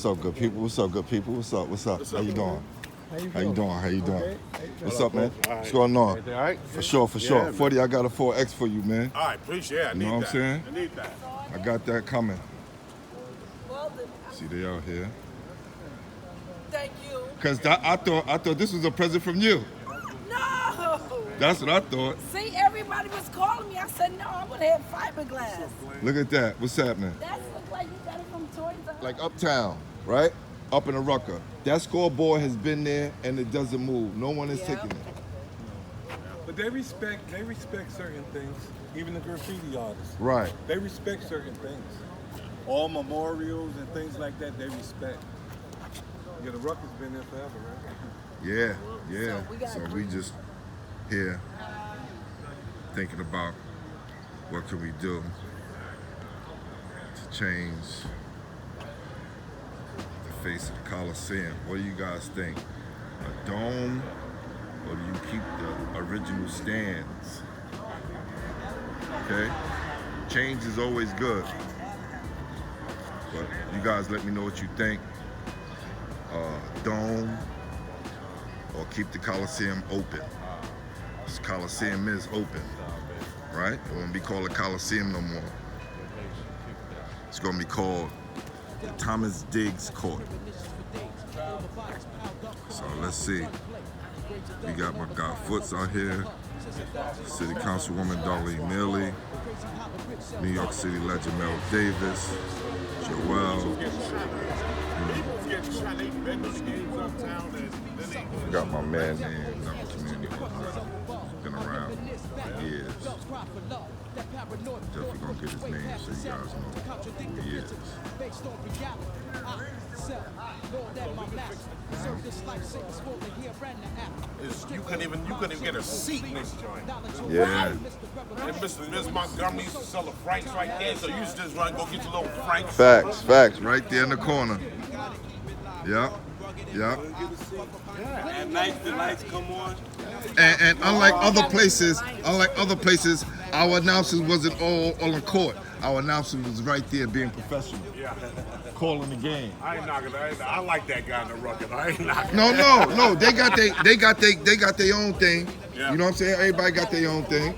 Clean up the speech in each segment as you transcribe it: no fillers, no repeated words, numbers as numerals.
What's up, good people? What's up, good people? What's up? What's up? How you doing? How you doing? How you doing? Okay. What's up, man? What's going on? Everything all right? For sure, for sure. Yeah, 40, I got a 4X for you, man. All right, appreciate it. I You know need what I'm that. saying? I need that. I got that coming. See, they out here. Thank you. Cause I thought this was a present from you. No. That's what I thought. See, everybody was calling me. I said, no, I would have fiberglass. Look at that. What's happening? That looks like you got it from Toys R Us. Like uptown, right? Up in the Rucker. That scoreboard has been there and it doesn't move. No one is taking it. But they respect certain things, even the graffiti artists. Right. They respect certain things. All memorials and things like that, they respect. Yeah, the Rucker's been there forever, right? Yeah, yeah. So we just here thinking about what can we do to change the face of the Coliseum. What do you guys think? A dome, or do you keep the original stands? Okay? Change is always good. But you guys let me know what you think. Dome, or keep the Coliseum open. This Coliseum is open, right? It won't be called a Coliseum no more. It's gonna be called the Thoms Diggs Court. So let's see. We got my guy Foots out here, City Councilwoman Dolly Neely, New York City legend Mel Davis, Joel. We got my man named Number Community. Been around years. Definitely gonna get his name so you guys know who he is. You couldn't even get a seat in this joint. Yeah. And Ms. Montgomery used to sell the Franks right there, so you used to just run, go get your little Franks. Facts, right there in the corner. Yep. At night, the lights come on. And unlike other places, our announcers wasn't all on the court. Our announcer was right there being professional. Yeah. Calling the game. I ain't knocking. I like that guy in the Rucker. I ain't knocking. No. They got their own thing. Yeah. You know what I'm saying? Everybody got their own thing.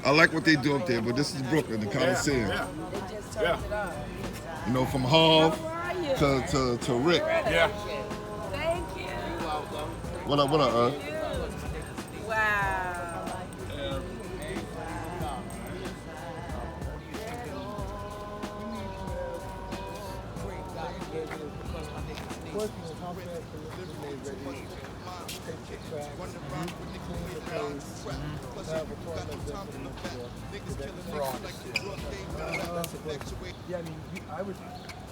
I like what they do up there, but this is Brooklyn, the Coliseum. Yeah. They just turned it up. You know, from Harv to Rick. Yeah. Thank you. What up, Wow. Yeah, I mean,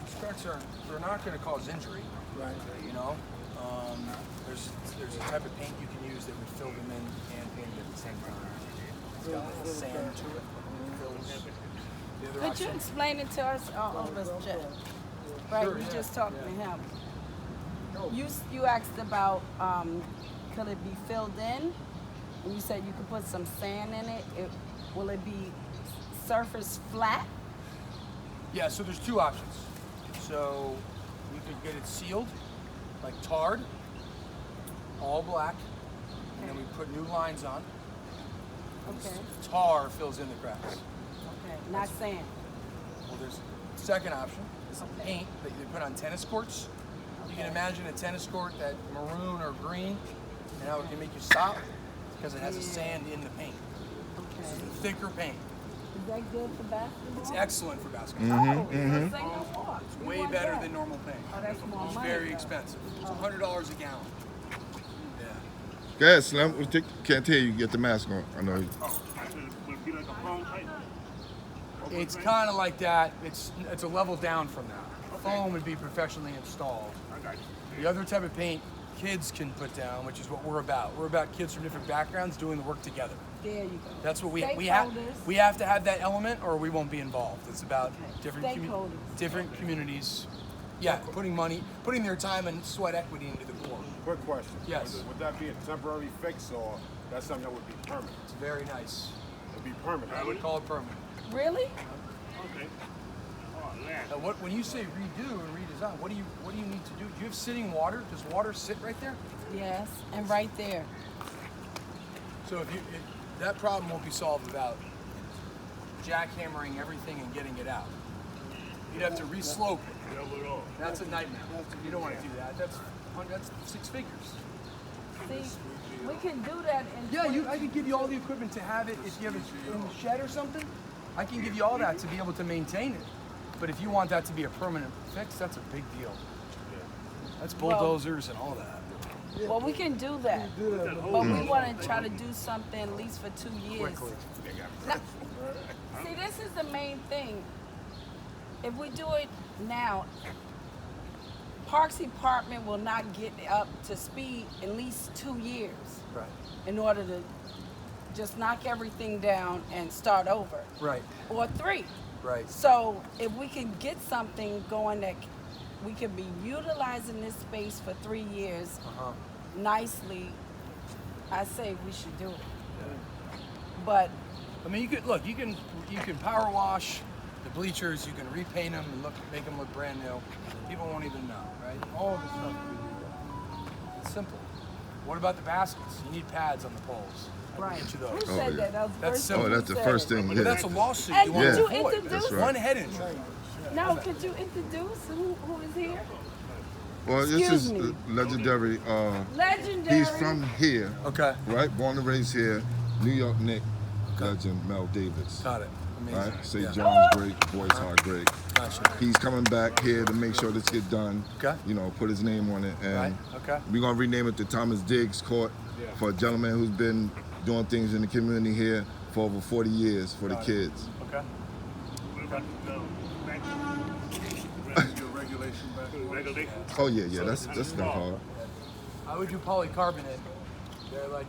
specs they're not going to cause injury, right? You know, there's a type of paint you can use that would fill them in and paint it at the same time. It's got like sand to it. Could you explain it to us, Jeff? Right, Sure, we yeah. just talked to him. You asked about could it be filled in? And you said you could put some sand in it. Will it be surface flat? Yeah, so there's two options. So you could get it sealed, like tarred, all black, and then we put new lines on. Okay. Tar fills in the cracks. Okay. Not sand. Well, there's a second option. It's paint that you put on tennis courts. You can imagine a tennis court that maroon or green, and how it can make you stop because it has a sand in the paint. Okay. It's a thicker paint. Is that good for basketball? It's excellent for basketball. Oh, so say no more. It's We way want better that. than normal paint. Oh, that's more It's money. very expensive. It's $100 a gallon. Yeah. Go ahead, Slim. Can't tell you get the mask on. I know. It's kind of like that. It's a level down from that. Foam would be professionally installed. The other type of paint kids can put down, which is what we're about. We're about kids from different backgrounds doing the work together. There you go. That's what we have. Stakeholders. We have to have that element, or we won't be involved. It's about Stakeholders. different communities. Yeah, putting their time and sweat equity into the core. Quick question. Yes. Would that be a temporary fix, or that's something that would be permanent? It's very nice. It'd be permanent. I would call it permanent. Really? Okay. Now, when you say redo and redesign, what do you need to do? Do you have sitting water? Does water sit right there? Yes, and right there. So if that problem won't be solved without jackhammering everything and getting it out. You'd have to re-slope it. That's a nightmare. You don't want to do that. That's 6 figures. See, we can do that in Yeah, I can give you all the equipment to have it. If you have it in the shed or something, I can give you all that to be able to maintain it. But if you want that to be a permanent fix, that's a big deal. That's bulldozers and all that. Well, we can do that, but we want to try to do something at least for 2 years. Quickly. Now, see, this is the main thing. If we do it now, Parks Department will not get up to speed at least 2 years Right. in order to just knock everything down and start over, Right. or 3. Right. So if we can get something going that we can be utilizing this space for 3 years nicely, I say we should do it. But I mean, you can power wash the bleachers. You can repaint them and make them look brand new. People won't even know, right? All this stuff. It's simple. What about the baskets? You need pads on the poles. I can right, get you who those. said yeah. that? That was the That's first simple. Oh, thing that's you the said. first thing. But Yeah. that's a lawsuit. And You could want you to avoid. introduce? right. One head injury. No, could you introduce who is here? Well, this Excuse is me. legendary. Legendary. He's from here, Okay. right? Born and raised here. New York Knick legend Mel Davis. Got it. Amazing. Right? St. Yeah. John's great, Boys Heart great. Gotcha. He's coming back here to make sure this get done. Okay. You know, put his name on it, and Right. Okay. we're gonna rename it the Thoms Diggs Court for a gentleman who's been doing things in the community here for over 40 years for the Got it. kids. Okay. Oh yeah, that's not hard. I would do polycarbonate. They're like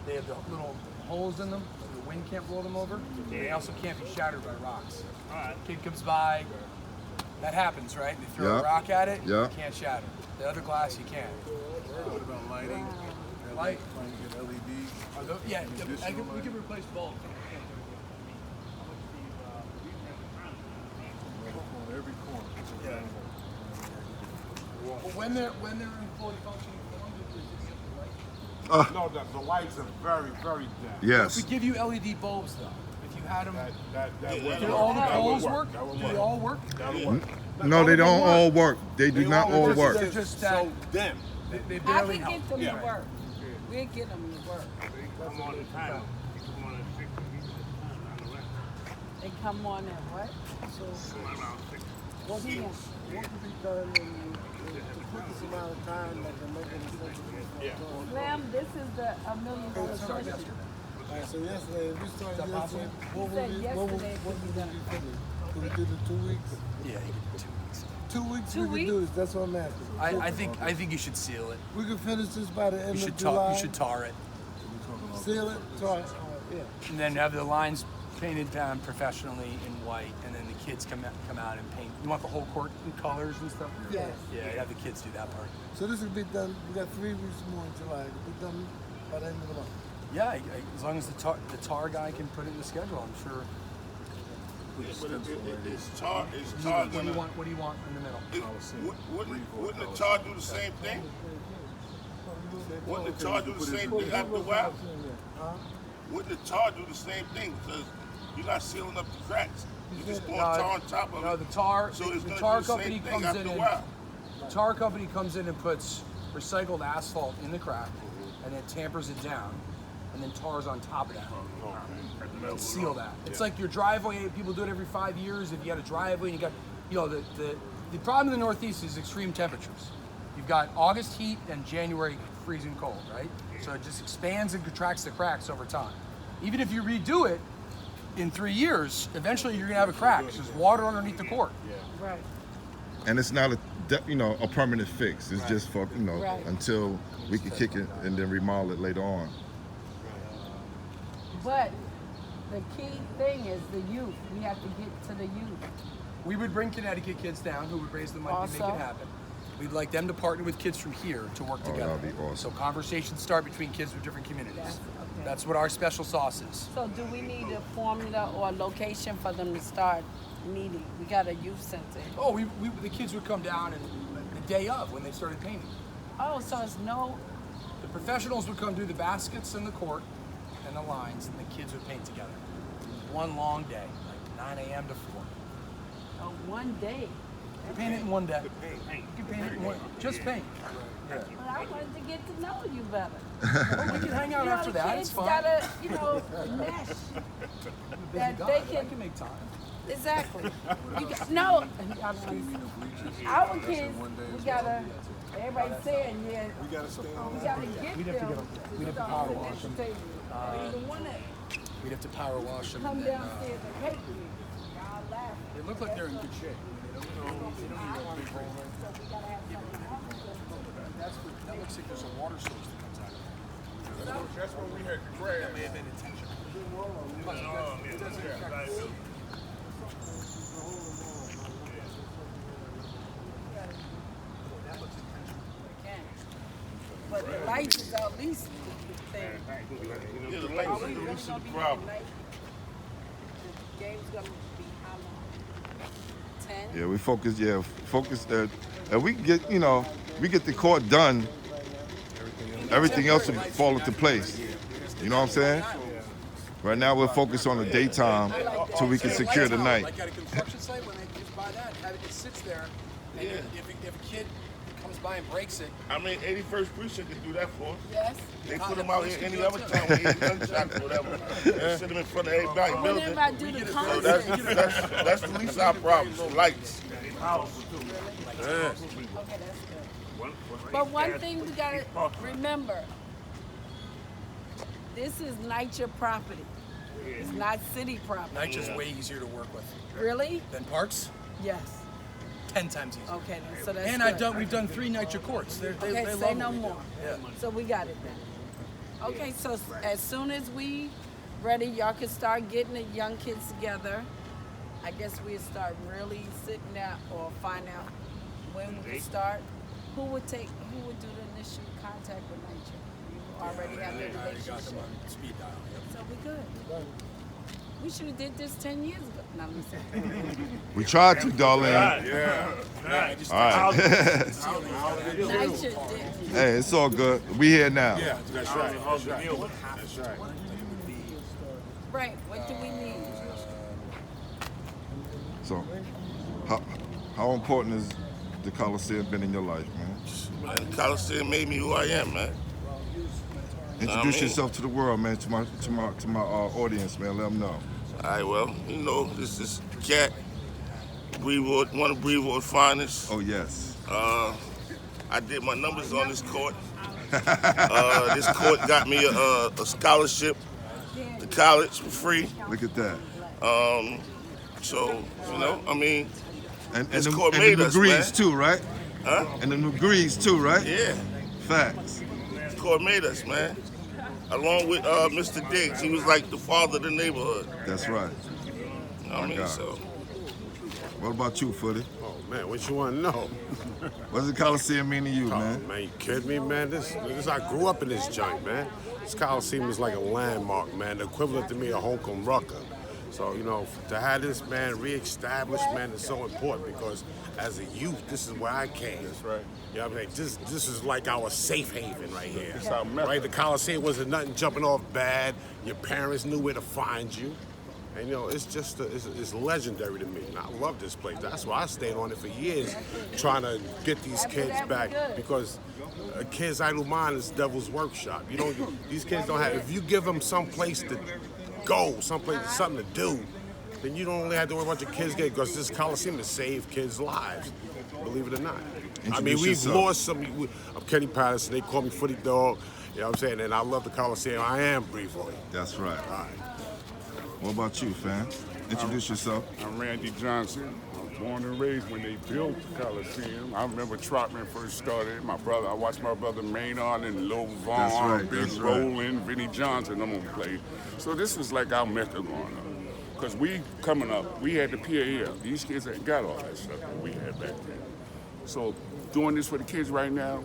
they have the little holes in them so the wind can't blow them over. They also can't be shattered by rocks. Kid comes by, that happens, right? They throw Yeah. a rock at it, Yeah. you can't shatter. The other glass you can. What about lighting? Light. Trying to get LEDs. Yeah, we can replace bulbs. On every corner. Yeah. But when they're in fully functioning form, is it just light? No, the lights are very, very dim. Yes. If we give you LED bulbs though, if you had them, That would do all the That would poles work? That would Do they all work? That would work. No, they don't all work. They do not all They're work. just that dim. they I barely can help. get them Yeah. to work. We'll get them to work. Come on the time. You come on at 6 on the rest. They come on at what? Come around 6. What could be done in the quickest amount of time that can make it essential? Slim, this is the $1 million question. Alright, so yesterday, if we started that yesterday, possible? what He would said we, yesterday what would it could be we done. finish? Could we do the 2 weeks? Yeah, you can do 2 weeks. 2 weeks 2 we could do weeks? this, that's what I'm asking. I think you should seal it. We could finish this by the end You of should July. you should tar it, Seal it, tar it, yeah. and then have the lines painted down professionally in white, and then the kids come out and paint. You want the whole court in colors and stuff? Yes. Yeah, have the kids do that part. So this will be done, we got 3 weeks more in July, it'll be done by the end of the month. Yeah, as long as the tar guy can put it in the schedule, I'm sure. It's tar. What do you want in the middle? Wouldn't the tar do the same thing? Wouldn't the tar do the same thing after a while? Wouldn't the tar do the same thing? Because you're not sealing up the cracks. You're just throwing tar on top of No, it. the tar. So it's the gonna tar do the company same thing comes after in a and while. the tar company comes in and puts recycled asphalt in the crack, and then tampers it down, and then tars on top of that. To seal that. It's like your driveway. People do it every 5 years. If you got a driveway and you got, the problem in the Northeast is extreme temperatures. You've got August heat and January freezing cold, right? So it just expands and contracts the cracks over time. Even if you redo it in 3 years, eventually you're gonna have a crack. There's water underneath the court. Right. And it's not a permanent fix. It's just for Right. until we can kick it and then remodel it later on. But the key thing is the youth. We have to get to the youth. We would bring Connecticut kids down who would raise the money to make Also- it happen. We'd like them to partner with kids from here to work Oh, together. that'd be awesome. So conversations start between kids from different communities. Okay. That's what our special sauce is. So do we need a formula or a location for them to start meeting? We got a youth center. Oh, the kids would come down and the day of when they started painting. Oh, so it's no. The professionals would come do the baskets and the court and the lines, and the kids would paint together. One long day, like 9 a.m. to 4. Oh, one day. You paint it in one day. You can paint it in one. Just paint. But I wanted to get to know you better. Oh, we can hang out You know, after the that. kids It's fine. gotta, you know, mesh. That God, they I can can make time. exactly. No, our kids, we gotta. Everybody's saying, yeah, We gotta stay on. we gotta get We'd have to them. get 'em- we'd have to start power sitting wash at the 'em. table. They even wanna We'd have to power wash them. come And then, downstairs and hate me. Y'all laugh. they look like they're in good shape. They don't need a big hole. So we gotta have something else. That looks like there's a water source that comes out of it. That's what we had to grab. That may have been intentional. But the lights is at least the thing. Yeah, the lights is the problem. The game's gonna be how long? 10? Yeah, we focus. Yeah, focus. And we get, you know, we get the court done. Everything else will fall into place. You know what I'm saying? Right now we're focused on the daytime so we can secure the night. Like at a construction site, when they just buy that, have it sits there, and if a kid comes by and breaks it, I mean, 81st Precinct can do that for us. Yes. They put them out here any other time with 80 gunshots or whatever. They sit them in front of everybody When building. everybody do the So concert. that's the least of our problems, the lights. Okay, that's good. But one thing we gotta remember, this is NYCHA property. It's not city property. NYCHA's way easier to work with Really? than parks. Yes. 10 times easier. Okay, then. So that's And good. we've done 3 NYCHA courts. They Okay, love say what no we do. more. Yeah. So we got it then. Okay, so as soon as we ready, y'all can start getting the young kids together. I guess we'll start really sitting down or find out when we can start. Who would do the initial contact with NYCHA? You already have the I already got them relationship. on speed dial. Yep. So we good. We should have did this 10 years ago. No, I'm just saying. We tried to, darling. Yeah. All right. NYCHA did. Hey, it's all good. We here now. Yeah, that's right. That's right. That's right. Right, what do we need? So, how important has the Coliseum been in your life, man? Man, the Coliseum made me who I am, man. Introduce yourself to the world, man. To my audience, man. Let them know. All right, well, you know, this is Cat, Brevoort, one of Brevoort's finest. Oh yes. I did my numbers on this court. This court got me a scholarship to college for free. Look at that. So, you know, I mean, And this the, court and made the us, degrees man. too, right? Huh? And the degrees too, right? Yeah, Facts. this court made us, man. Along with Mr. Diggs, he was like the father of the neighborhood. That's right. You know what I mean? God. So, What about you, Footy? Oh man, what you want to know? What does the Coliseum mean to you, Oh man? man, you kidding me, man? This I grew up in this joint, man. This Coliseum is like a landmark, man. The equivalent to me of Holcomb Rucker. So, you know, to have this, man, reestablished, man, is so important because as a youth, this is where I came. that's right. You know what I mean? This is like our safe haven right here. It's our mecca. Right? The Coliseum wasn't nothing jumping off bad. Your parents knew where to find you. And, you know, it's just, it's legendary to me. And I love this place. That's why I stayed on it for years, trying to get these kids back. Because a kid's idle mind is devil's workshop. You don't, these kids don't have, if you give them some place to go, someplace, something to do, then you don't only have to worry about your kids getting, because this Coliseum has saved kids' lives, believe it or not. I mean, Introduce we've yourself. lost some. I'm Kenny Patterson. They call me Footy Dog. You know what I'm saying? And I love the Coliseum. I am Brevoort. That's right. All right. What about you, fam? Introduce yourself. I'm Randy Johnson. I was born and raised when they built the Coliseum. I remember Trotman first started. I watched my brother Maynard and Lil Vaughn, That's right, Big that's right. Roland, Vinnie Johnson, them all played. So this was like our mecca growing up. Because we coming up, we had the PAL. These kids ain't got all that stuff that we had back then. So doing this for the kids right now,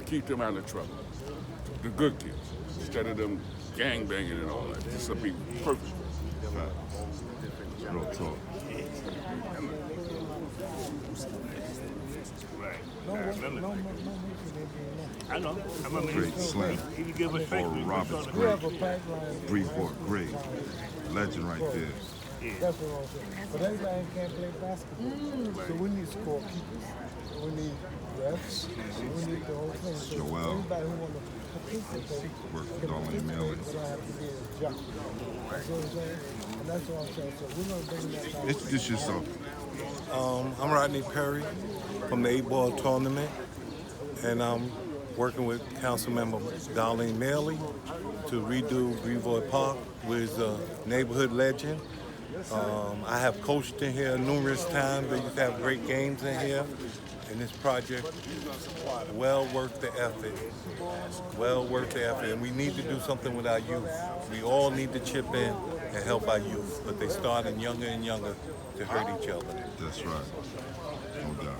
keep them out of trouble. The good kids, instead of them gang banging and all that. This will be perfect. Real talk. Right. I remember. I know. I remember. Great slam. He would give us straight. Oral Roberts, We have great. a pipeline. Brevoort, great. Legend right there. That's what I'm saying. But everybody can't play basketball. So we need scorekeepers. We need refs. We need the whole thing. So Joel. everybody who want to participate Work for can Darlene Millie. participate, but I have to be a judge. That's what I'm saying. And that's what I'm saying. So we're going to bring that back. Introduce yourself. I'm Rodney Perry from the 8-ball tournament, and I'm working with Councilmember Darlene Millie to redo Brevoort Park with Neighborhood Legend. I have coached in here numerous times. They used to have great games in here. And this project, well worth the effort. Well worth the effort. And we need to do something with our youth. We all need to chip in and help our youth. But they starting younger and younger to hurt each other. That's right. No doubt.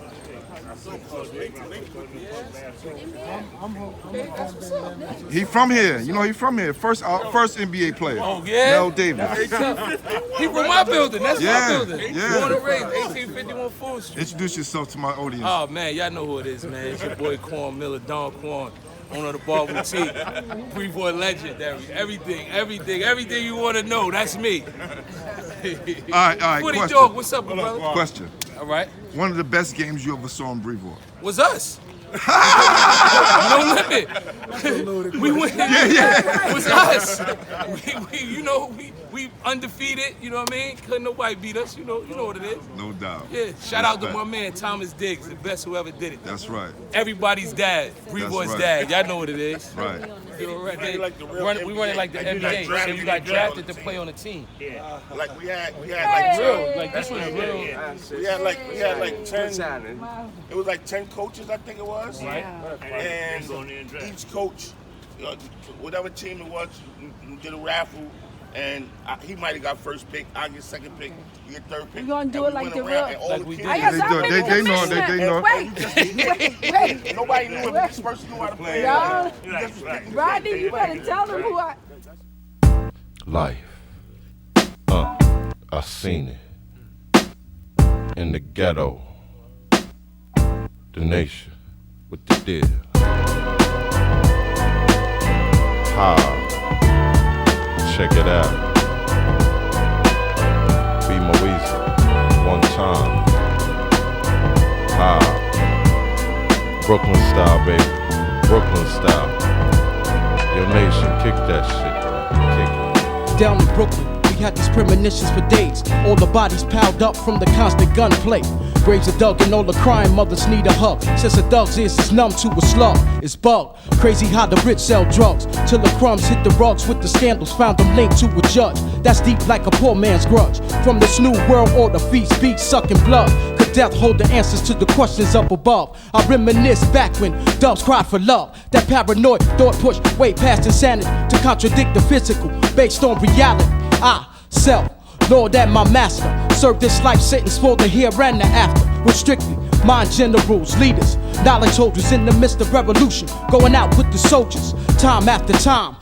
He from here. You know, he from here. First NBA player. Oh, yeah? Mel Davis. He from my building. That's Yeah, my building. yeah. Born and raised, 1851 Fourth Street. Introduce yourself to my audience. Oh, man, y'all know who it is, man. It's your boy Quan Miller, Don Quan, owner of the Bar Boutique, Brevoort Legend, everything you want to know, that's me. All right. Footy Question. Dog, what's up, brother? Question. All right. One of the best games you ever saw in Brevoort. Was us. No limit. We went. Yeah. Was us. We undefeated. You know what I mean? Couldn't nobody beat us. You know what it is. No doubt. Yeah. Shout out to my man Thoms Diggs, the best who ever did it. That's right. Everybody's dad, Brevoort's right. dad. Y'all know what it is. Right. You know, right? We like the real We run it like the NBA. NBA. Like So you got drafted to play on a team. Like we had like Real. Like this was real. we had like 10. It was like 10 coaches, I think it was. Right. And each coach, whatever team it was, did a raffle, and he might have got first pick. I get second pick. You get third pick. We gonna do And it we like went the around, real- and all Like the we kids- did. I guess They I'm know, in they the know, commission. they know. Wait. Nobody knew if this person knew how to play. Y'all, You just was picking Rodney, you better tell them who I. Life. I seen it. In the ghetto. The nation with the deal. How? Check it out. Be Moise. One time. How? Brooklyn style, baby. Brooklyn style. Your nation, kick that shit. Kick it. Down in Brooklyn, we had these premonitions for days. All the bodies piled up from the constant gunplay. Graves are dug and all the crying mothers need a hug. Since a thug's ears is numb to a slug, it's bug. Crazy how the rich sell drugs till the crumbs hit the rugs with the scandals. Found them linked to a judge. That's deep like a poor man's grudge. From this new world order, feast, beat, sucking blood. Could death hold the answers to the questions up above? I reminisce back when dubs cried for love. That paranoid thought pushed way past insanity to contradict the physical based on reality. Self, Lord and my master, serve this life sentence for the here and the after. With strictly mind generals, leaders, knowledge holders in the midst of revolution, going out with the soldiers, time after time.